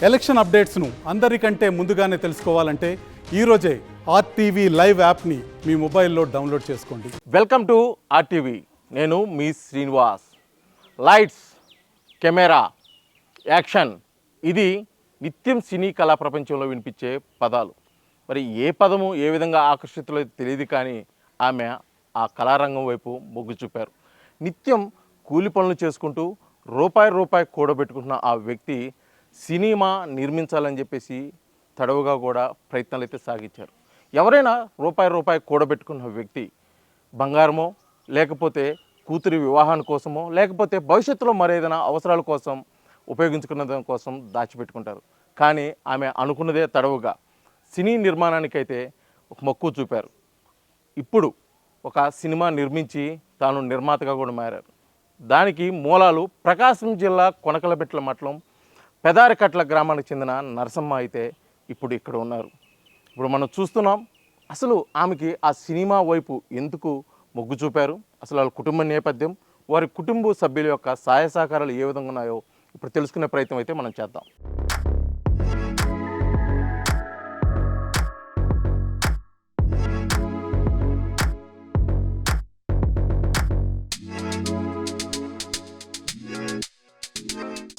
Election అప్డేట్స్ను అందరికంటే ముందుగానే తెలుసుకోవాలంటే ఈరోజే ఆర్టీవీ లైవ్ యాప్ని మీ మొబైల్లో డౌన్లోడ్ చేసుకోండి. Welcome to RTV. నేను మీ శ్రీనివాస్. లైట్స్, కెమెరా, యాక్షన్, ఇది నిత్యం సినీ కళా ప్రపంచంలో వినిపించే పదాలు. మరి ఏ పదము ఏ విధంగా ఆకర్షితులో తెలియదు, కానీ ఆమె ఆ కళారంగం వైపు మొగ్గు చూపారు. నిత్యం కూలి పనులు చేసుకుంటూ రూపాయి కూడబెట్టుకుంటున్న ఆ వ్యక్తి సినిమా నిర్మించాలని చెప్పేసి తడవుగా కూడా ప్రయత్నాలు అయితే సాగించారు. ఎవరైనా రూపాయి కూడబెట్టుకున్న వ్యక్తి బంగారమో, లేకపోతే కూతురి వివాహాని కోసమో, లేకపోతే భవిష్యత్తులో మరేదైనా అవసరాల కోసం ఉపయోగించుకున్న దాని కోసం దాచిపెట్టుకుంటారు. కానీ ఆమె అనుకున్నదే తడవుగా సినీ నిర్మాణానికైతే ఒక మక్కువ చూపారు. ఇప్పుడు ఒక సినిమా నిర్మించి తాను నిర్మాతగా కూడా మారారు. దానికి మూలాలు ప్రకాశం జిల్లా కొనకలబెట్ల మండలం పెదారికట్ల గ్రామానికి చెందిన నరసమ్మ అయితే ఇప్పుడు ఇక్కడ ఉన్నారు. ఇప్పుడు మనం చూస్తున్నాం అసలు ఆమెకి ఆ సినిమా వైపు ఎందుకు మొగ్గు చూపారు, అసలు వాళ్ళ కుటుంబ నేపథ్యం, వారి కుటుంబ సభ్యుల యొక్క సహాయ సహకారాలు ఏ విధంగా ఉన్నాయో ఇప్పుడు తెలుసుకునే ప్రయత్నం అయితే మనం చేద్దాం.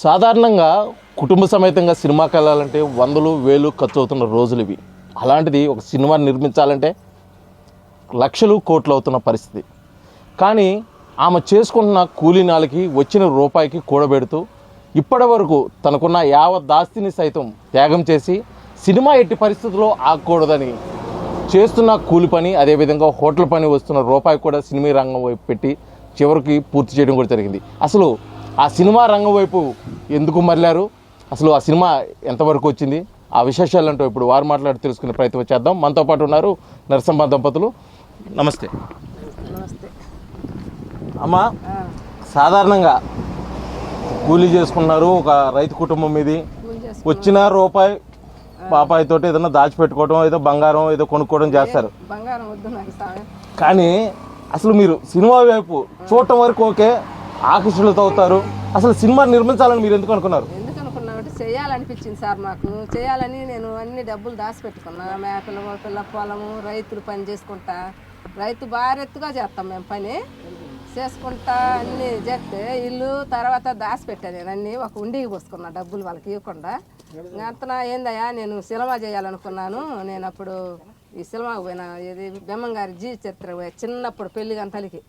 సాధారణంగా కుటుంబ సమేతంగా సినిమాకి వెళ్ళాలంటే వందలు వేలు ఖర్చు అవుతున్న రోజులు ఇవి. అలాంటిది ఒక సినిమా నిర్మించాలంటే లక్షలు కోట్లు అవుతున్న పరిస్థితి. కానీ ఆమె చేసుకుంటున్న కూలీ నాలకి వచ్చిన రూపాయికి కూడబెడుతూ ఇప్పటి వరకు తనకున్న యావత్ ఆస్తిని సైతం త్యాగం చేసి సినిమా ఎట్టి పరిస్థితుల్లో ఆగకూడదని చేస్తున్న కూలి పని, అదేవిధంగా హోటల్ పని వస్తున్న రూపాయి కూడా సినిమా రంగం వైపు పెట్టి చివరికి పూర్తి చేయడం కూడా జరిగింది. అసలు ఆ సినిమా రంగం వైపు ఎందుకు మరలారు, అసలు ఆ సినిమా ఎంతవరకు వచ్చింది, ఆ విశేషాలంటూ ఇప్పుడు వారు మాట్లాడి తెలుసుకునే ప్రయత్నం చేద్దాం. మనతో పాటు ఉన్నారు నరసమ్మ దంపతులు. నమస్తే. నమస్తే అమ్మ, సాధారణంగా కూలీ చేసుకున్నారు, ఒక రైతు కుటుంబం ఇది. వచ్చిన రూపాయి పాపాయితో ఏదైనా దాచిపెట్టుకోవడం, ఏదో బంగారం ఏదో కొనుక్కోవడం చేస్తారు. బంగారం వద్దు నాకు సామె. కానీ అసలు మీరు సినిమా వైపు చూడటం వరకు ఓకే, ఆకర్షితులతో అవుతారు. అసలు సినిమా నిర్మించాలని మీరు ఎందుకు అనుకున్నారు? ఎందుకు అనుకున్నామంటే చేయాలనిపించింది సార్. నాకు చేయాలని నేను అన్ని డబ్బులు దాచిపెట్టుకున్నా. మేకలు, పిల్ల పొలము, రైతులు పని చేసుకుంటా, రైతు భారెత్తుగా చేస్తాం మేము పని చేసుకుంటా. అన్నీ చేస్తే ఇల్లు తర్వాత దాచిపెట్టాను నేను అన్నీ. ఒక ఉండికి పోసుకున్నా డబ్బులు వాళ్ళకి ఇవ్వకుండా. అంతనా ఏందయ్యా, నేను సినిమా చేయాలనుకున్నాను. నేను అప్పుడు ఈ సినిమాకి పోయినా, ఇది బెమ్మంగారి జీవి చరిత్ర చిన్నప్పుడు పెళ్లి గంటలకి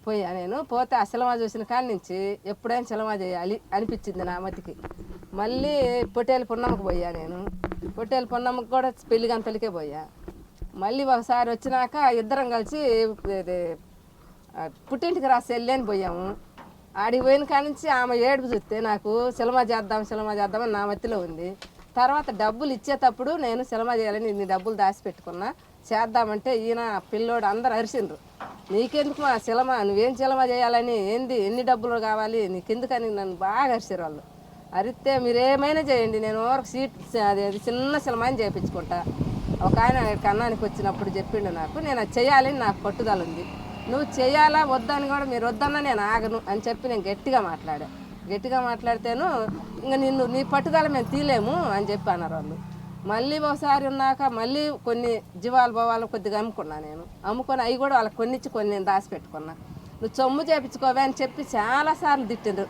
పోయా. నేను పోతే ఆ సినిమా చూసిన కాడి నుంచి ఎప్పుడైనా సినిమా చేయాలి అనిపించింది నా మతికి. మళ్ళీ పొట్టేలు పున్నమ్మకి పోయా. నేను పొట్టేలు పున్నమ్మకి కూడా పెళ్లి గంటలకే పోయా. మళ్ళీ ఒకసారి వచ్చినాక ఇద్దరం కలిసి పుట్టింటికి రాసి వెళ్ళని పోయాము. ఆడికి పోయిన కాడి నుంచి ఆమె ఏడుపు చూస్తే నాకు సినిమా చేద్దామని నా మతిలో ఉంది. తర్వాత డబ్బులు ఇచ్చేటప్పుడు నేను సినిమా చేయాలని ఇన్ని డబ్బులు దాచిపెట్టుకున్నా, చేద్దామంటే ఈయన పిల్లోడు అందరు అరిసిండ్రు, నీకెందుకు మా సినిమా, నువ్వేం సినిమా చేయాలని, ఎన్ని డబ్బులు కావాలి నీకెందుకని నన్ను బాగా అరిసారు వాళ్ళు. అరిస్తే మీరేమైనా చేయండి, నేను సీట్ అది చిన్న సినిమాని చేయించుకుంటా. ఒక ఆయన కన్నానికి వచ్చినప్పుడు చెప్పిండు నాకు, నేను అది చేయాలని నాకు పట్టుదల ఉంది, నువ్వు చేయాలా వద్దని కూడా మీరు వద్దన్నా నేను ఆగను అని చెప్పి నేను గట్టిగా మాట్లాడితేను ఇంకా నీ పట్టుదల మేము తీలేము అని చెప్పి అన్నారు వాళ్ళు. మళ్ళీ ఒకసారి ఉన్నాక మళ్ళీ కొన్ని జీవాలు భవాలు కొద్దిగా అమ్ముకున్నా. నేను అమ్ముకొని అవి కూడా వాళ్ళకి కొన్నిచ్చి కొన్ని నేను దాచిపెట్టుకున్నా. నువ్వు సొమ్ము చేయించుకోవే అని చెప్పి చాలాసార్లు తిట్టిండ్రు.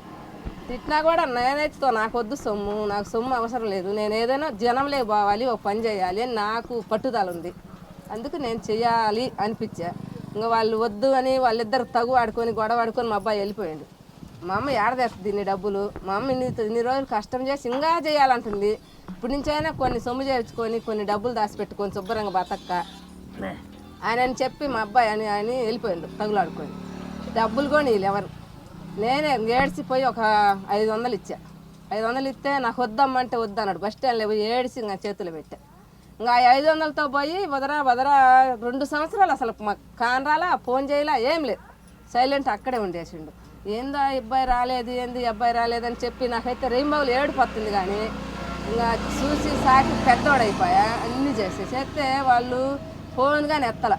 తిట్టినా కూడా నేనైతే నాకు వద్దు సొమ్ము, నాకు సొమ్ము అవసరం లేదు, నేను ఏదైనా జనంలోకి పోవాలి, ఒక పని చేయాలి అని నాకు పట్టుదల ఉంది. అందుకు నేను చెయ్యాలి అనిపించా. ఇంకా వాళ్ళు వద్దు అని వాళ్ళిద్దరు తగు ఆడుకొని గొడవ ఆడుకొని మా అబ్బాయి వెళ్ళిపోయాడు. మా అమ్మ ఏడదేస్తుంది ఇన్ని డబ్బులు, మా అమ్మ ఇన్ని రోజులు కష్టం చేసి ఇంకా చేయాలంటుంది. ఇప్పటి నుంచి అయినా కొన్ని సొమ్ము చేయించుకొని కొన్ని డబ్బులు దాచిపెట్టుకొని శుభ్రంగా బతక్క ఆయన అని చెప్పి మా అబ్బాయి అని వెళ్ళిపోయాడు తగులాడుకొని. డబ్బులు కొని వీళ్ళు ఎవరు, నేనే ఏడ్చిపోయి ఒక 500 ఇచ్చా. 500 ఇస్తే నాకు వద్దమ్మంటే వద్దన్నాడు. బస్ స్టాండ్లో పోయి ఏడిసి ఇంకా చేతులు పెట్టా. ఇంకా 500తో పోయి వదరా 2 సంవత్సరాలు అసలు మాకు కానరాలా, ఫోన్ చేయాలా, ఏం లేదు, సైలెంట్ అక్కడే ఉండేసిండు. ఏందో అబ్బాయి రాలేదని చెప్పి నాకైతే రెయిన్బోలు ఏడిపోతుంది. కానీ ఇంకా చూసి సాకి పెద్దోడైపోయా. అన్నీ చేస్తే వాళ్ళు ఫోన్ కానీ ఎత్తల.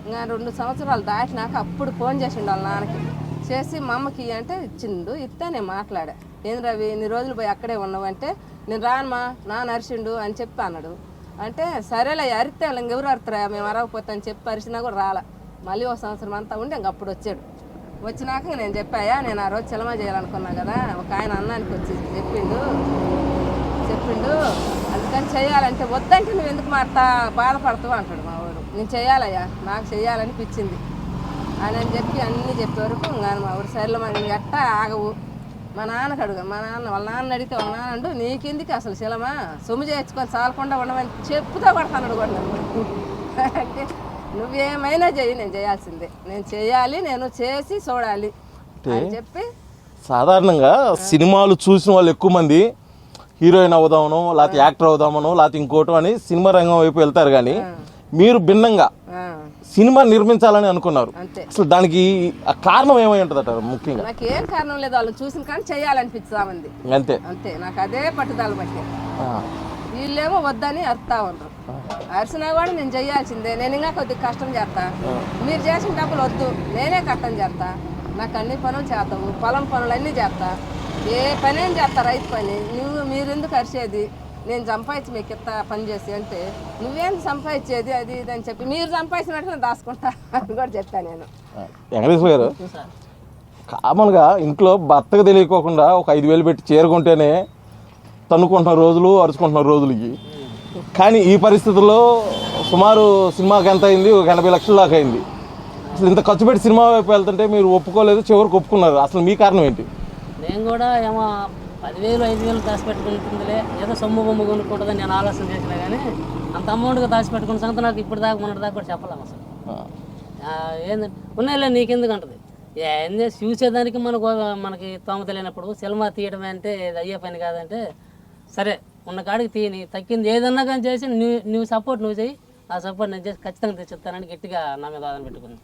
ఇంకా 2 సంవత్సరాలు దాటినాక అప్పుడు ఫోన్ చేసిండు వాళ్ళ నాన్నకి. చేసి మా అమ్మకి అంటే ఇచ్చిండు. ఇస్తే నేను మాట్లాడా, ఏంది రవి ఇన్ని రోజులు పోయి అక్కడే ఉన్నావు అంటే నేను రానమ్మా నాన్న అరిచిండు అని చెప్పి అన్నాడు. అంటే సరేలే అరిస్తే ఇంకెవరు అరుతారా మేము అరవకపోతే అని చెప్పి అరిచినా కూడా రాలా. మళ్ళీ ఒక సంవత్సరం అంతా ఉండి ఇంక అప్పుడు వచ్చాడు. వచ్చినాక నేను చెప్పాయా నేను ఆ రోజు సినిమా చేయాలనుకున్నా కదా, ఒక ఆయన అన్నానికి వచ్చి చెప్పిండు అందుకని చేయాలంటే వద్దంటే నువ్వు ఎందుకు బాధపడతావు అంటాడు మా వాడు. నేను చేయాలయ్యా నాకు చేయాలనిపించింది అని చెప్పి అన్నీ చెప్పే వరకు ఇంకా మా ఊరు సరిలో మరి ఎట్టా ఆగవు. మా నాన్నకు అడుగు, మా నాన్న వాళ్ళ నాన్న అడిగితే వాళ్ళ నాన్న అంటూ నీకెందుకు అసలు శిలమా సొమ్ము చేయించుకొని చాలకుండా ఉండమని చెప్పుతో పడతాడు కూడా నన్ను. అంటే నువ్వేమైనా చెయ్యి నేను చేయాల్సిందే, నేను చేయాలి, నేను చేసి చూడాలి అని చెప్పి. సాధారణంగా సినిమాలు చూసిన వాళ్ళు ఎక్కువ మంది హీరోయిన్ అవుదామనో లేకపోతే యాక్టర్ అవుదామనో లేకపోతే ఇంకోటో అని సినిమా రంగం వైపు వెళ్తారు, కానీ మీరు భిన్నంగా సినిమా నిర్మించాలని అనుకున్నారు. అసలు దానికి కారణం ఏమై ఉంటుందట ముఖ్యంగా? నాకు ఏం కారణం లేదు, వాళ్ళు చూసిన కానీ చేయాలనిపించామంది అంతే అంతే. నాకు అదే పట్టుదల బట్టి. వీళ్ళేమో వద్దని అరుతా ఉండరు, అరిసినా కూడా నేను చేయాల్సిందే, నేను ఇంకా కొద్దిగా కష్టం చేస్తా, మీరు చేసిన డబ్బులు వద్దు నేనే కష్టం చేస్తా, నాకు అన్ని పనులు చేస్తావు, పొలం పనులు అన్నీ చేస్తా, ఏ పని ఏం చేస్తా రైతు పని, మీరు ఎందుకు అరిచేది, నేను సంపాదించి మీకు ఇంత పని చేసి అంటే నువ్వేం సంపాదించేది అది ఇది అని చెప్పి మీరు సంపాదించినట్టు నేను దాచుకుంటా అని కూడా చెప్తాను నేను. వెంకటేశ్వర గారు, కామన్గా ఇంట్లో భర్తకు తెలియకోకుండా ఒక 5,000 పెట్టి చేరుకుంటేనే తన్నుకుంటున్న రోజులు అరుచుకుంటున్న రోజులకి, కానీ ఈ పరిస్థితుల్లో సుమారు సినిమాకి ఎంత అయింది, ఒక 80 లక్షల దాకా అయింది. అసలు ఇంత ఖర్చు పెట్టి సినిమా వైపు వెళ్తుంటే మీరు ఒప్పుకోలేదు, చివరికి ఒప్పుకున్నారు. అసలు మీ కారణం ఏంటి? నేను కూడా ఏమో 10,000 5,000 దాచిపెట్టుకుంటుందిలే, ఏదో సొమ్ము బొమ్మ కొనుక్కుంటుందని నేను ఆలోచన చేసినా, కానీ అంత అమౌంట్గా దాచిపెట్టుకున్న సంగతి నాకు ఇప్పుడు దాకా మొన్నటి దాకా కూడా చెప్పలేము అసలు. ఏంటంటే ఉన్నాయిలే నీకెందుకు అంటది, ఏంది చూసేదానికి మనకి తోమ తెలియనప్పుడు సినిమా తీయడం అంటే అయ్యే పని కాదంటే, సరే ఉన్న కాడికి తీయని, తక్కింది ఏదన్నా కానీ చేసి నువ్వు సపోర్ట్ నువ్వు చేయి, ఆ సపోర్ట్ నేను చేసి ఖచ్చితంగా తెచ్చిస్తానని గట్టిగా నా మీద వాదన పెట్టుకున్నాను.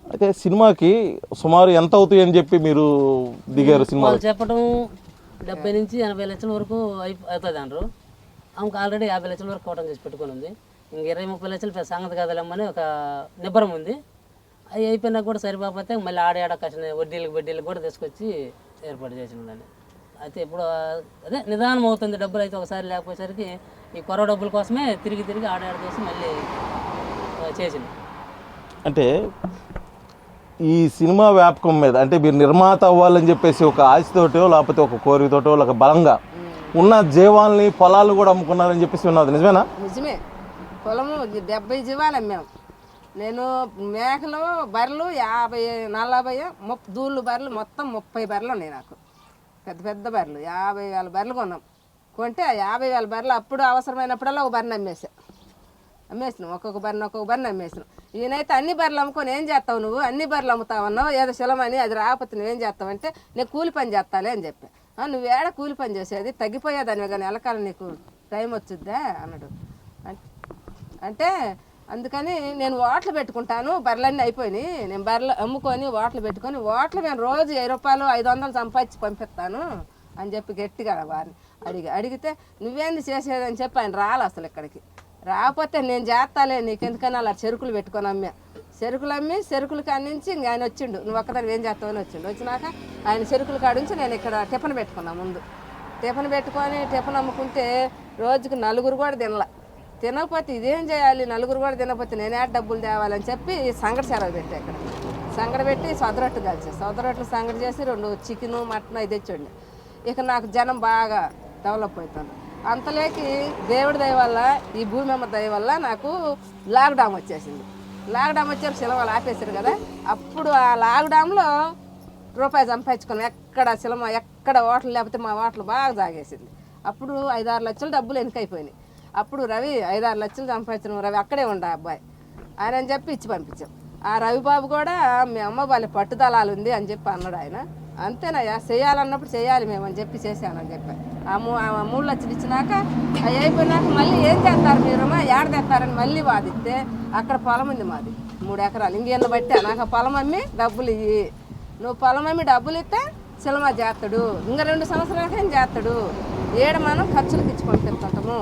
అయితే సినిమాకి సుమారు ఎంత అవుతాయి అని చెప్పి మీరు దిగారు? సినిమా చెప్పడం 70 నుంచి 80 లక్షల వరకు అవుతుంది అంటారు. ఆమెకు ఆల్రెడీ 50 లక్షల వరకు కోటం చేసి పెట్టుకుని ఉంది. ఇంక 20-30 లక్షలు సంగతి కాదలేమని ఒక నిబ్బరం ఉంది. అవి అయిపోయినా కూడా సరిపోతే మళ్ళీ ఆడ కసిన వడ్డీలకు కూడా తీసుకొచ్చి ఏర్పాటు చేసిందని. అయితే ఇప్పుడు అదే నిదానం అవుతుంది, డబ్బులు అయితే ఒకసారి లేకపోయేసరికి ఈ కొరవ డబ్బుల కోసమే తిరిగి ఆడ చేసి మళ్ళీ చేసింది. అంటే ఈ సినిమా వ్యాపకం మీద అంటే మీరు నిర్మాత అవ్వాలని చెప్పేసి ఒక ఆశతోటో లేకపోతే ఒక కోరికతోటో లేక బలంగా ఉన్న జీవాల్ని పొలాలు కూడా అమ్ముకున్నారని చెప్పేసి ఉన్నది నిజమేనా? నిజమే. పొలము 70 జీవాలు అమ్మాము. నేను మేకలు బర్రెలు 50-40 దూళ్ళు బర్రెలు మొత్తం 30 బర్రెలు ఉన్నాయి నాకు, పెద్ద బర్రెలు 50,000 బర్రెలు కొన్నాం. కొంటే ఆ 50,000 బర్రెలు అప్పుడు అవసరమైనప్పుడల్లా ఒక బర్రెని అమ్మేసినాం, ఒక్కొక్క బర్రెని అమ్మేసినాం. ఈయనైతే అన్ని బర్రెలు అమ్ముకొని ఏం చేస్తావు నువ్వు, అన్ని బర్రెలు అమ్ముతావన్నావు, ఏదో శిలమని అది రాకపోతే నువ్వేం చేస్తావు అంటే నేను కూలి పని చేస్తాలే అని చెప్పా. నువ్వేడ కూలి పని చేసేది, తగ్గిపోయేదానివి కానీ ఎలకాలం నీకు టైం వచ్చుద్దా అన్నాడు. అంటే అందుకని నేను ఓట్లు పెట్టుకుంటాను, బర్రెలన్నీ అయిపోయినాయి, నేను బర్రెలు అమ్ముకొని ఓట్లు పెట్టుకొని ఓట్లు మేము రోజు 1000 రూపాయలు 500 సంపాదించి పంపిస్తాను అని చెప్పి గట్టిగా వారిని అడిగితే నువ్వేంది చేసేదని చెప్పి ఆయన రాలి అసలు ఇక్కడికి. రాకపోతే నేను చేస్తాలే నీకెందుకని అలా చెరుకులు పెట్టుకొని చెరుకులు అమ్మి చెరుకులు కాడి నుంచి ఇంక ఆయన వచ్చిండు, నువ్వు ఒక్కదాన్ని ఏం చేస్తావని వచ్చిండు. వచ్చినాక ఆయన చెరుకుల కాడి నుంచి నేను ఇక్కడ టిఫిన్ పెట్టుకున్నా. ముందు టిఫిన్ పెట్టుకొని టిఫిన్ అమ్ముకుంటే రోజుకు 4 కూడా తినకపోతే ఇదేం చేయాలి, 4 కూడా తినకపోతే నేనే డబ్బులు తేవాలని చెప్పి సంగటి సెరవు పెట్టా. ఇక్కడ సంగటి పెట్టి సొదరొట్టు కలిసి సొదరొట్లు సంగటి చేసి 2 చికెను మటన్ అది తెచ్చండి. ఇక నాకు జనం బాగా డెవలప్ అవుతాను. అంతలోకి దేవుడి దయ వల్ల ఈ భూమి అమ్మ దయ వల్ల నాకు లాక్డౌన్ వచ్చేసింది. లాక్డౌన్ వచ్చారు సినిమాలు ఆపేశారు కదా, అప్పుడు ఆ లాక్డౌన్లో రూపాయి సంపాదించుకున్నాం. ఎక్కడ సినిమా ఎక్కడ ఓట్లు లేకపోతే మా ఓట్లు బాగా జాగేసింది. అప్పుడు 5-6 లక్షలు డబ్బులు వెనుకైపోయినాయి. అప్పుడు రవి 5-6 లక్షలు సంపాదించిన రవి అక్కడే ఉండే అబ్బాయి ఆయన అని చెప్పి ఇచ్చి పంపించాం. ఆ రవిబాబు కూడా మీ అమ్మ వాళ్ళ పట్టుదలాలు ఉంది అని చెప్పి అన్నాడు ఆయన. అంతేనయ్యా చేయాలన్నప్పుడు చేయాలి మేము అని చెప్పి చేశానని చెప్పి ఆ 3 లక్షలు ఇచ్చినాక అవి అయిపోయినాక మళ్ళీ ఏం చేస్తారు మీరు ఏడ తెస్తారని మళ్ళీ వాదిస్తే అక్కడ పొలం ఉంది మాది 3 ఎకరాలు. ఇంకేళ్ళ బట్టి నాకు పొలం అమ్మి డబ్బులు ఇయ్యి, నువ్వు పొలం అమ్మి డబ్బులు ఇస్తే సినిమా చేస్తాడు, ఇంకా 2 సంవత్సరాలకేం చేస్తాడు, మనం ఖర్చులకు ఇచ్చి పంపిస్తుంటాము,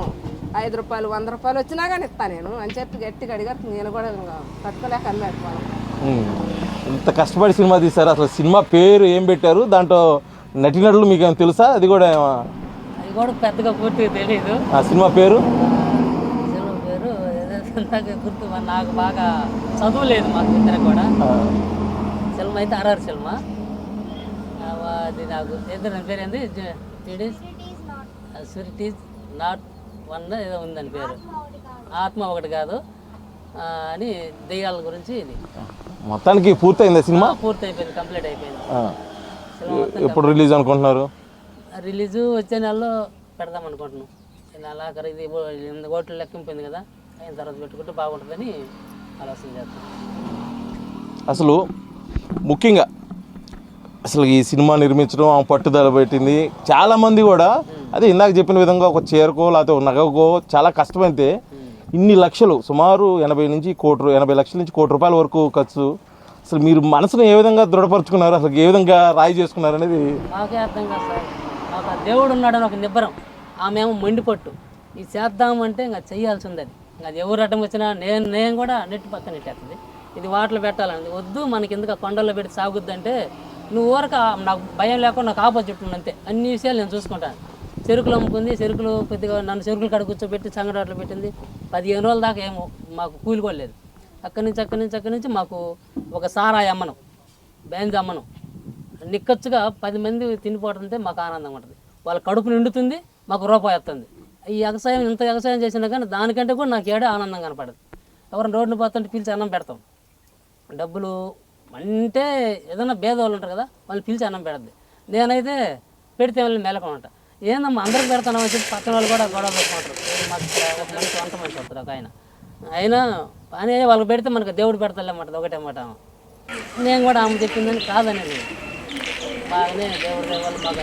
5 రూపాయలు 100 రూపాయలు వచ్చినా కానీ ఇస్తాను నేను అని చెప్పి గట్టిగా అడిగారు. నేను కూడా పట్టుకోలేక అమ్మాడు పొలం. ఇంత కష్టపడి సినిమా తీశారు, అసలు సినిమా పేరు ఏం పెట్టారు, దాంట్లో నటినట్లు మీకు ఏమైనా తెలుసా? అది కూడా అది కూడా పెద్దగా పూర్తిగా తెలియదు. ఆ సినిమా పేరు? సినిమా పేరు నాకు గుర్తు, నాకు బాగా చదువు లేదు మాకు ఇద్దరు కూడా. సినిమా అయితే ఆర్ఆర్ సినిమా. అది నాకు ఇద్దరు పేరు ఏంది, ఇట్ ఈస్ నాట్ వన్ ఏదో ఉందని పేరు, ఆత్మ ఒకటి కాదు అని, దెయ్యాల గురించి. ఇది మొత్తానికి పూర్తయిందా సినిమా? పూర్తి అయిపోయింది, కంప్లీట్ అయిపోయింది. ఎప్పుడు రిలీజ్ అనుకుంటున్నారు? రిలీజు వచ్చే నెలలో పెడదాం అనుకుంటున్నాం. నెలాఖరు ఇది ఓట్లు లెక్కింపోయింది కదా, అయిన తర్వాత పెట్టుకుంటే బాగుంటుందని ఆలోచన చేస్తాం. అసలు ముఖ్యంగా అసలు ఈ సినిమా నిర్మించడం ఆమె పట్టుదల పెట్టింది. చాలామంది కూడా అదే ఇందాక చెప్పిన విధంగా ఒక చీరకో లేకపోతే ఒక నగకో చాలా కష్టమైతే ఇన్ని లక్షలు, సుమారు 80 లక్షల నుంచి కోటి రూపాయల వరకు ఖర్చు. అసలు మీరు మనసును ఏ విధంగా దృఢపరుచుకున్నారు, అసలు ఏ విధంగా రాయి చేసుకున్నారు అనేది మాకే అర్థం కాదు సార్. మాకు ఆ దేవుడు ఉన్నాడని ఒక నిబ్బరం, ఆమె ఏమో మొండిపట్టు. ఇది చేద్దామంటే ఇంకా చెయ్యాల్సింది. అది ఇంకా అది ఎవరు అడ్డం వచ్చినా నేను కూడా నెట్టి పక్కన నెట్టేస్తుంది. ఇది వాటిలో పెట్టాలని వద్దు, మనకి ఎందుకు ఆ కొండల్లో పెట్టి సాగుద్దంటే, నువ్వు ఊరక నాకు భయం లేకుండా నాకు ఆపోజిట్ అంతే, అన్ని విషయాలు నేను చూసుకుంటాను. చెరుకులు అమ్ముకుంది, చెరుకులు కొద్దిగా నన్ను చెరుకులు కాడ కూర్చోబెట్టి సంగడాట్లు పెట్టింది. 15 రోజుల దాకా ఏమో మాకు కూలి కూడా లేదు. అక్కడి నుంచి మాకు ఒక సారాయి అమ్మను, బెంజ్ అమ్మను, నిక్కచ్చుగా 10 మంది తినిపోతుంటే మాకు ఆనందంగా ఉంటుంది. వాళ్ళ కడుపు నిండుతుంది, మాకు రూపాయి వస్తుంది. ఈ వ్యవసాయం ఇంత వ్యవసాయం చేసినా కానీ దానికంటే కూడా నాకు ఏడే ఆనందం కనపడదు. ఎవరైనా రోడ్డును పోతుంటే పిలిచి అన్నం పెడతాం. డబ్బులు అంటే ఏదైనా భేదవాళ్ళు ఉంటారు కదా, వాళ్ళు పిలిచి అన్నం పెడద్ది. నేనైతే పెడితే వాళ్ళని మెలకొని ఉంటా. ఏందమ్మా అందరికి పెడతానని చెప్పి పక్కన వాళ్ళు కూడా గొడవ పెట్టుకుంటారు. మాకు మంచి వంట మంచి వస్తారు ఒక ఆయన. అయినా అని వాళ్ళకి పెడితే మనకు దేవుడు పెడతాలేమంటది ఒకటే మాట. నేను కూడా ఆమె చెప్పిందని కాదనేది. బాగానే దేవుడు దేవాళ్ళు బాగా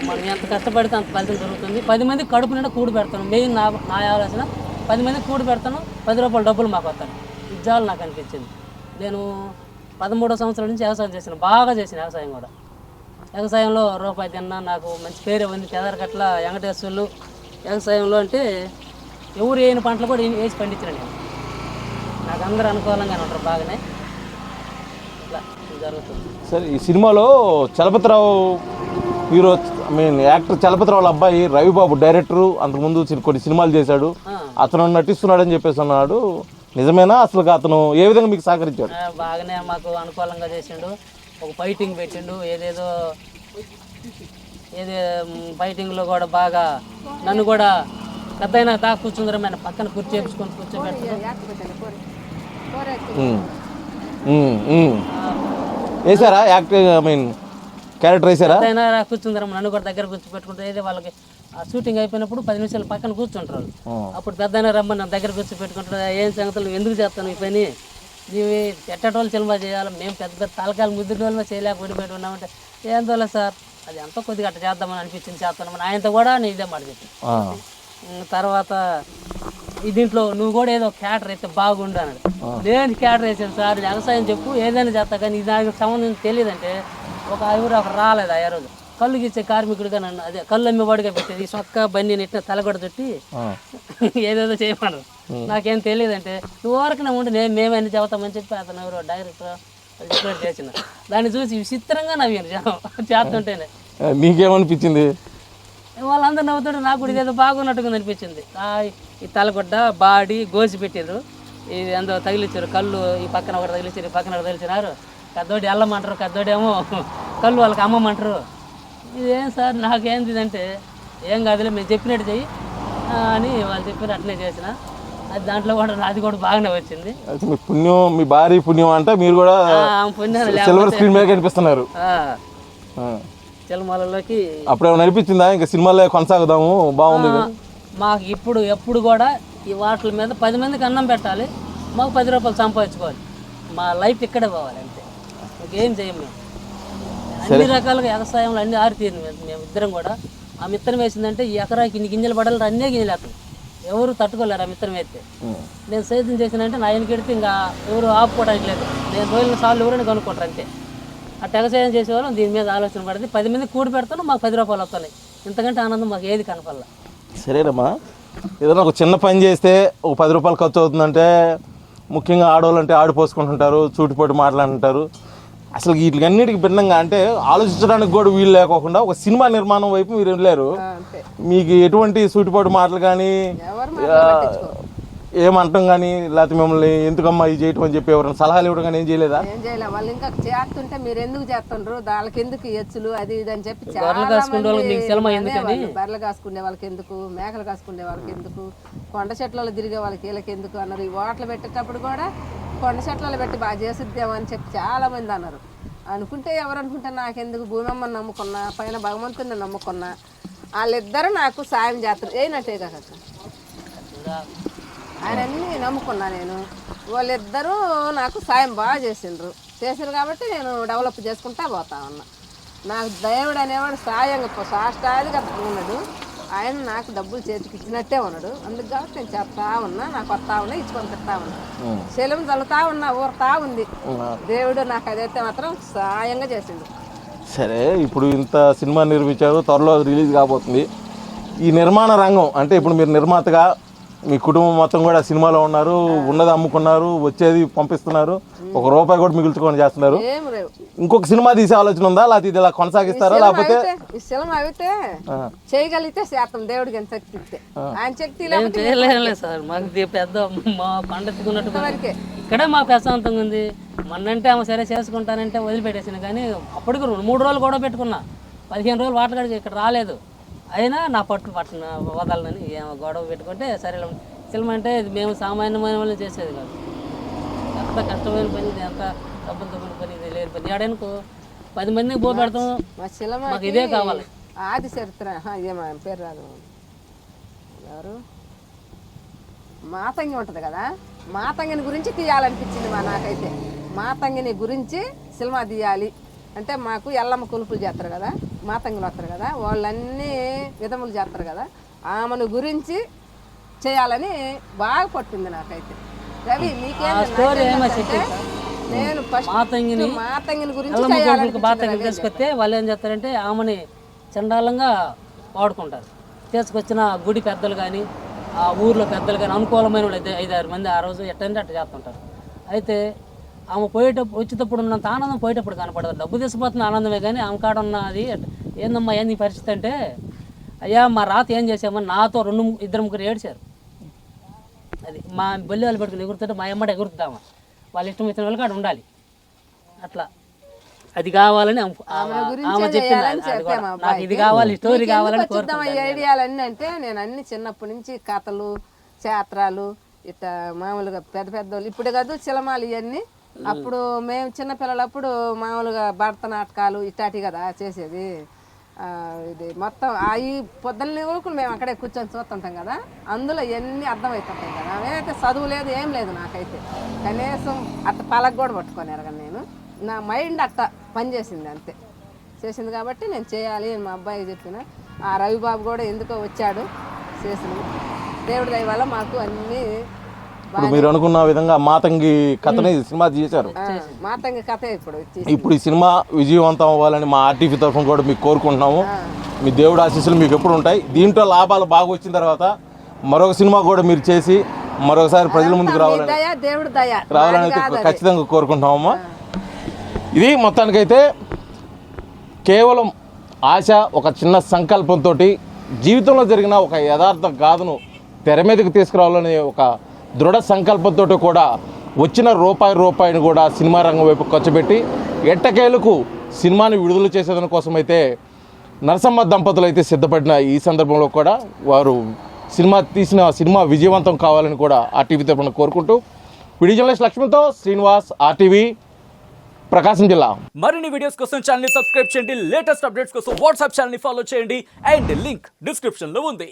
మనం ఎంత కష్టపడితే అంత ఫలితం జరుగుతుంది. 10 మందికి కడుపు నిండా కూడి పెడతాను. మెయిన్ నా ఆలోచన 10 మందికి కూడి పెడతాను, 10 రూపాయల డబ్బులు మాకు వస్తాను. ఇది చాలు నాకు అనిపించింది. నేను 13వ సంవత్సరం నుంచి వ్యవసాయం చేసిన, బాగా చేసిన వ్యవసాయం కూడా. వ్యవసాయంలో రూపాయి తిన్నా, నాకు మంచి పేరే ఉంది. పెదరకట్ల వెంకటేశ్వర్లు వ్యవసాయంలో అంటే ఎవరు వేయని పంటలు కూడా వేసి పండించిన నేను. నాకు అందరూ అనుకూలంగానే ఉంటారు, బాగానే ఇట్లా జరుగుతుంది. సరే, ఈ సినిమాలో చలపతిరావు హీరో, యాక్టర్ చలపతిరావు వాళ్ళ అబ్బాయి రవిబాబు డైరెక్టరు, అంతకుముందు కొన్ని సినిమాలు చేశాడు, అతను నటిస్తున్నాడని చెప్పేసి అన్నాడు. నిజమేనా? అసలు అతను ఏ విధంగా మీకు సహకరించాడు? బాగానే మాకు అనుకూలంగా చేసిండు. ఒక ఫైటింగ్ పెట్టిండు, ఏదేదో ఫైటింగ్లో కూడా బాగా నన్ను కూడా పెద్ద అయినా దాకా కూర్చుందరమైన పక్కన కుర్చీ చేపించుకొని కూర్చోబెట్టాడు. వేసారా క్యారెక్టర్ వేసారా? అయినా కూర్చుందరం నన్ను కూడా దగ్గర కూర్చోబెట్టుకుంటే, ఏదో వాళ్ళకి ఆ షూటింగ్ అయిపోయినప్పుడు 10 నిమిషాలు పక్కన కూర్చుంటారు. అప్పుడు పెద్ద అయినా రమ్మని నన్ను దగ్గర కూర్చోబెట్టుకుంటారు. ఏం సంగతులు ఎందుకు చేస్తాను ఈ పని, నీవు ఎట్టటోళ్ళు సినిమా చేయాలి, మేము పెద్ద పెద్ద తలకాయలు ముద్దుటి వాళ్ళ చేయలేకపోయి ఉన్నామంటే, ఏం తోలే సార్ అది ఎంతో కొద్దిగా అట్ట చేద్దామని అనిపించింది, చేస్తామని ఆయనతో కూడా నేను ఇదే మాట చెప్పి. తర్వాత దీంట్లో నువ్వు కూడా ఏదో క్యాటర్ అయితే బాగుండు అన్నాడు. నేను క్యాటర్ వేసాను సార్, వ్యవసాయం చెప్పు ఏదైనా చేస్తా, కానీ ఇది నాకు సంబంధం తెలియదంటే ఒక ఒకరు రాలేదు. ఆ రోజు కళ్ళు గీచ్చే కార్మికుడిగా నన్ను అదే కళ్ళు అమ్మేవాడిగా పెట్టేది, సొక్క బండి నెట్టిన తలగొడ చుట్టి ఏదేదో చేయమన్నారు. నాకేం తెలియదంటే నువ్వు వరకునే ఉండి మేమైనా చెబుతామని చెప్పి అతను ఎవరో డైరెక్టర్ డిక్లేర్ చేసిన. దాన్ని చూసి విచిత్రంగా నవ్వాను చేస్తుంటేనే. నీకేమనిపించింది? వాళ్ళందరూ నవ్వుతుంటే నాకు కూడా ఇదేదో బాగున్నట్టుగా అనిపించింది. ఈ తలగొడ్డ బాడీ గోసి పెట్టారు, ఇది ఎంతో తగిలిచ్చారు, కళ్ళు ఈ పక్కన ఒకటి తగిలిచ్చారు, ఈ పక్కన ఒకటి తగిలిచ్చినారు. పెద్దోడి అల్లమంటారు, పెద్దోడేమో కళ్ళు వాళ్ళకి అమ్మమంటారు. ఇదేం సార్ నాకేంది అంటే, ఏం కాదులే మేము చెప్పినట్టు చెయ్యి అని వాళ్ళు చెప్పిన అట్లనే చేసిన. అది దాంట్లో కూడా నాది కూడా బాగానే వచ్చింది. మీ పుణ్యం, మీ భారీ పుణ్యం అంటే మీరు కూడా సిల్వర్ స్క్రీన్ మీద కనిపిస్తున్నారు సినిమాలలోకి. అప్పుడు ఏమైనా అనిపించిందా ఇంకా సినిమాలో కొనసాగుదాము బాగుంది? మాకు ఇప్పుడు ఎప్పుడు కూడా ఈ వాటి మీద 10 మందికి అన్నం పెట్టాలి, మాకు 10 రూపాయలు సంపాదించుకోవాలి, మా లైఫ్ ఇక్కడే పోవాలి అంతే, ఇంకేం చేయం మేము. అన్ని రకాలుగా వ్యవసాయంలో అన్ని ఆరితీరు మేము ఇద్దరం కూడా. ఆ మిత్రం వేసిందంటే ఈ ఎకరాకి ఇన్ని గింజలు పడాలి, అన్నీ గింజలు వేస్తాం, ఎవరు తట్టుకోలేరు ఆ మిత్రం వేస్తే. నేను సేద్యం చేసినంటే నా ఆయనకెడితే ఇంకా ఎవరు ఆపుకోవడానికి లేదు, నేను రోజుల సార్లు ఎవరైనా కనుక్కుంటారు అంతే. ఆ వ్యవసాయం చేసేవాళ్ళం దీని మీద ఆలోచన పడింది. 10 మందికి కూడి పెడతాను, మాకు 10 రూపాయలు వస్తున్నాయి, ఇంతకంటే ఆనందం మాకు ఏది కనపడాల. సరేనమ్మా, ఏదైనా ఒక చిన్న పని చేస్తే ఒక 10 రూపాయలు ఖర్చు అవుతుందంటే, ముఖ్యంగా ఆడవాళ్ళు అంటే ఆడిపోసుకుంటుంటారు, చూటిపోటు మాట్లాడుతుంటారు. అసలు వీటికన్నిటికి భిన్నంగా అంటే ఆలోచించడానికి కూడా వీలు లేకోకుండా ఒక సినిమా నిర్మాణం వైపు మీరు వెళ్ళారు. అంతే. మీకు ఎటువంటి సూటిపాటు మాటలు కానీ ఎవరు మాట్లాడుకో ఏమంటాం కానీ లేకపోతే మిమ్మల్ని ఎందుకమ్మా ఇది చేయటం అని చెప్పి ఎవరైనా సలహాలు ఇవ్వడం కానీ ఏం చేయలేదా? ఏం చేయలే. వాళ్ళు ఇంకా చేస్తుంటే మీరు ఎందుకు చేస్తుండ్రు, వాళ్ళకి ఎందుకు ఎచ్చులు అది ఇది అని చెప్పి బర్రెలు కాసుకునే వాళ్ళకి మీకు సినిమా ఎందుకని? బర్రెలు కాసుకునే వాళ్ళకి ఎందుకు, మేకలు కాసుకునే వాళ్ళకి ఎందుకు, కొండ చెట్లలో తిరిగే వాళ్ళకి వీళ్ళకి ఎందుకు అన్నారు. ఈ ఓట్లు పెట్టేటప్పుడు కూడా కొండ చెట్లలో పెట్టి బాగా చేసిద్దాం అని చెప్పి చాలా మంది అన్నారు. అనుకుంటే ఎవరు అనుకుంటే నాకెందుకు, భూమి అమ్మని నమ్ముకున్నా, పైన భగవంతుని నమ్ముకున్నా, వాళ్ళిద్దరూ నాకు సాయం చేస్తారు. ఏనట్టే కాక ఆయనన్నీ నమ్ముకున్నా నేను. వాళ్ళిద్దరూ నాకు సాయం బాగా చేసిండ్రు కాబట్టి నేను డెవలప్ చేసుకుంటా పోతా ఉన్నా. నాకు దేవుడు అనేవాడు సాయంగా సాష్టాదిగా ఉన్నాడు. ఆయన నాకు డబ్బులు చేతికి ఇచ్చినట్టే ఉన్నాడు. అందుకు కాబట్టి నేను చేస్తా ఉన్నా, నాకు వస్తా ఉన్నా, ఇచ్చుకొని తింటా ఉన్నా, సెలవు చల్లుతా ఉన్నా, ఊరుతా ఉంది. దేవుడు నాకు అదైతే మాత్రం సాయంగా చేసిండు. సరే, ఇప్పుడు ఇంత సినిమా నిర్మించారు, త్వరలో రిలీజ్ కాబోతుంది. ఈ నిర్మాణ రంగం అంటే ఇప్పుడు మీరు నిర్మాతగా మీ కుటుంబం మొత్తం కూడా సినిమాలో ఉన్నారు, ఉన్నది అమ్ముకున్నారు, వచ్చేది పంపిస్తున్నారు, ఒక రూపాయి కూడా మిగుల్చుకొని చేస్తున్నారు. ఇంకొక సినిమా తీసే ఆలోచన ఉందా, లేకపోతే ఇది ఇలా కొనసాగిస్తారా? లేకపోతే ఈ సినిమా అయితే చేయగలిగితే శాతం దేవుడికి ఎంత శక్తి ఇస్తే, ఆయన శక్తి చేయలేదు సార్. మాకు పెద్ద మా పండెత్తుకున్నట్టు ఇక్కడే మాకు ప్రశాంతంగా ఉంది. మొన్నంటే ఆమె సరే చేసుకుంటానంటే వదిలిపెట్టేసాను, కానీ అప్పటికి 2-3 రోజులు గొడవ పెట్టుకున్నా. 15 రోజులు వాటగాడికి ఇక్కడ రాలేదు. అయినా నా పట్టున వదలనని గొడవ పెట్టుకుంటే సరే. సినిమా అంటే ఇది మేము సామాన్యమైన వాళ్ళు చేసేది కాదు. ఎంత కష్టమైన పని, ఎంత డబ్బులతో పని, ఇది లేని పని. ఏడనుకో 10 మందికి పో పెడతాం, మాకు ఇదే కావాలి. ఆది చరిత్ర ఏమో పేరు రాదు, ఎవరు మాతంగి ఉంటుంది కదా, మాతంగిని గురించి తీయాలనిపించింది నాకైతే. మాతంగిని గురించి సినిమా తీయాలి అంటే, మాకు ఎల్లమ్మ కొలుపులు చేస్తారు కదా, మాతంగిలు వస్తారు కదా, వాళ్ళన్నీ విధములు చేస్తారు కదా, ఆమెను గురించి చేయాలని బాగా పట్టింది నాకైతే. రవి నేను మాతంగిని గురించి తీసుకొస్తే వాళ్ళు ఏం చేస్తారంటే ఆమెని చండాలంగా వాడుకుంటారు. తీసుకొచ్చిన గుడి పెద్దలు కానీ, ఆ ఊర్లో పెద్దలు కానీ, అనుకూలమైన వాళ్ళు 5-6 మంది ఆ రోజు ఎట్టంటే అట్ట చేస్తుంటారు. అయితే ఆమె వచ్చేటప్పుడు ఉన్నంత ఆనందం పోయేటప్పుడు కనపడదు. డబ్బు తీసుకుపోతున్న ఆనందమే కానీ ఆమె కాడ ఉన్న అది ఏందమ్మా ఏంది పరిస్థితి అంటే, అయ్యా మా రాత ఏం చేసామని నాతో 2-3 ఏడ్చారు. అది మా బొల్లి వాళ్ళు పెట్టుకుని ఎగురుతుంటే మా అమ్మట ఎగురుతామా, వాళ్ళ ఇష్టం వచ్చిన వాళ్ళు కాడ ఉండాలి. అట్లా అది కావాలని ఆమె చెప్పింది. నాకు ఇది కావాలి, స్టోరీ కావాలని ఐడియాలన్నీ అంటే నేను అన్ని చిన్నప్పటి నుంచి కథలు, క్షేత్రాలు ఇట్లా మామూలుగా పెద్ద పెద్దోళ్ళు ఇప్పుడు కాదు సినిమాలు ఇవన్నీ. అప్పుడు మేము చిన్నపిల్లలప్పుడు మామూలుగా భరతనాటకాలు ఇట్లాంటివి కదా చేసేది. ఇది మొత్తం అవి పొద్దున్న ఊరుకుని మేము అక్కడే కూర్చొని చూస్తుంటాం కదా, అందులో ఇవన్నీ అర్థమవుతుంటాయి కదా. అవేమైతే చదువు లేదు ఏం లేదు నాకైతే, కనీసం అట్ట పలక కూడా పట్టుకోలేరు కానీ నేను, నా మైండ్ అట్ట పనిచేసింది అంతే. చేసింది కాబట్టి నేను చేయాలి అని మా అబ్బాయికి చెప్పిన. ఆ రవిబాబు కూడా ఎందుకో వచ్చాడు, చేసిన దేవుడి దయ వల్ల మాకు అన్నీ. ఇప్పుడు మీరు అనుకున్న విధంగా మాతంగి కథని సినిమా చేశారు. మాతంగి కథ ఇప్పుడు ఈ సినిమా విజయవంతం అవ్వాలని మా ఆర్టీవీ తరఫున కూడా మీకు కోరుకుంటున్నాము. మీ దేవుడు ఆశీస్సులు మీకు ఎప్పుడు ఉంటాయి. దీంట్లో లాభాలు బాగా వచ్చిన తర్వాత మరొక సినిమా కూడా మీరు చేసి మరొకసారి ప్రజల ముందుకు రావాలని ఖచ్చితంగా కోరుకుంటున్నామమ్మా. ఇది మొత్తానికైతే కేవలం ఆశ, ఒక చిన్న సంకల్పంతో జీవితంలో జరిగిన ఒక యథార్థ గాథను తెర మీదకి తీసుకురావాలనే ఒక దృఢ సంకల్పంతో కూడా వచ్చిన రూపాయిని కూడా సినిమా రంగం వైపు ఖర్చు పెట్టి ఎట్టకేలకు సినిమాని విడుదల చేసేదాని కోసం అయితే నరసమ్మ దంపతులు అయితే సిద్ధపడిన ఈ సందర్భంలో కూడా వారు సినిమా విజయవంతం కావాలని కూడా ఆర్టీవీ తరపున కోరుకుంటూ వీడియో జర్నలిస్ట్ లక్ష్మణ్తో శ్రీనివాస్, ఆర్టీవీ, ప్రకాశం జిల్లా. మరిన్ని వీడియోస్ కోసం ఛానల్ ని సబ్స్క్రైబ్ చేయండి. లేటెస్ట్ అప్డేట్స్ కోసం వాట్సాప్ ఛానల్ ని ఫాలో చేయండి. అండ్ లింక్ డిస్క్రిప్షన్ లో ఉంది.